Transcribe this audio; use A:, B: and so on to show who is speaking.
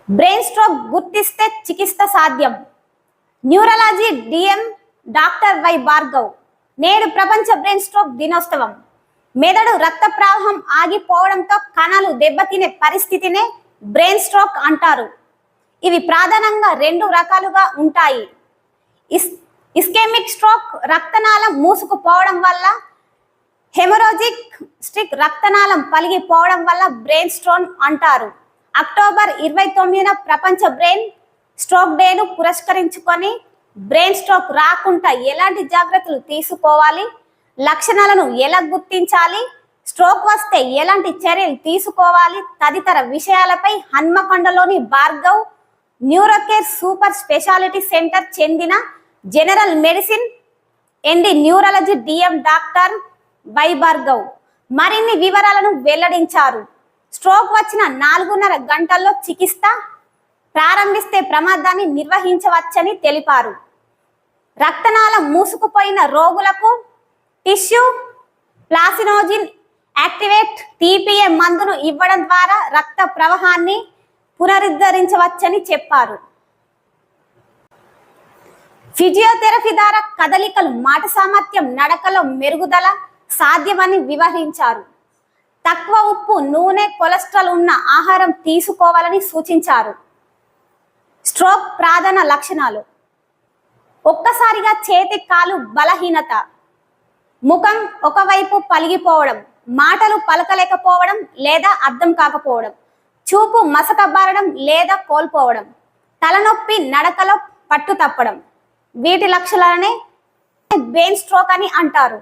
A: Brain stroke గుర్తిస్తే చికిత్స సాధ్యం. Neurology DM doctor Y Bhargav. నేడు ప్రపంచ బ్రెయిన్ స్ట్రోక్ దినోత్సవం. మెదడు రక్త ప్రవాహం ఆగిపోవడంతో కణాలు దెబ్బతినే పరిస్థితినే బ్రెయిన్ స్ట్రోక్ అంటారు. ఇవి ప్రధానంగా రెండు రకాలుగా ఉంటాయి. ఇస్కెమిక్ స్ట్రోక్ రక్తనాళం మూసుకుపోవడం వల్ల, హెమోరాజిక్ స్ట్రోక్ రక్తనాళం పలిగిపోవడం వల్ల బ్రెయిన్ స్ట్రోక్ అంటారు. అక్టోబర్ 29న ప్రపంచ బ్రెయిన్ స్ట్రోక్ డేను పురస్కరించుకొని బ్రెయిన్ స్ట్రోక్ రాకుండా ఎలాంటి జాగ్రత్తలు తీసుకోవాలి, లక్షణాలను ఎలా గుర్తించాలి, స్ట్రోక్ వస్తే ఎలాంటి చర్యలు తీసుకోవాలి తదితర విషయాలపై హన్మకొండలోని Bhargav neurocare super speciality centre చెందిన general medicine MD neurology DM doctor Y Bhargav మరిన్ని వివరాలను వెల్లడించారు. స్ట్రోక్ వచ్చిన 4.5 గంటల్లో చికిత్స ప్రారంభిస్తే ప్రమాదాన్ని నిర్వహించవచ్చని తెలిపారు. రక్తనాళం మూసుకుపోయిన రోగులకు టిష్యూ ప్లాసినోజిన్ యాక్టివేట్ టీపీఏ మందును ఇవ్వడం ద్వారా రక్త ప్రవాహాన్ని పునరుద్ధరించవచ్చని చెప్పారు. ఫిజియోథెరపీ ద్వారా కదలికలు, మాట సామర్థ్యం, నడకలో మెరుగుదల సాధ్యమని వివరించారు. తక్కువ ఉప్పు, నూనె, కొలెస్ట్రాల్ ఉన్న ఆహారం తీసుకోవాలని సూచించారు. స్ట్రోక్ ప్రధాన లక్షణాలు: ఒక్కసారిగా చేతి కాలు బలహీనత, ముఖం ఒకవైపు పలిగిపోవడం, మాటలు పలకలేకపోవడం లేదా అర్థం కాకపోవడం, చూపు మసకబారడం లేదా కోల్పోవడం, తలనొప్పి, నడకలో పట్టు తప్పడం. వీటి లక్షణాలనే బ్రెయిన్ స్ట్రోక్ అని అంటారు.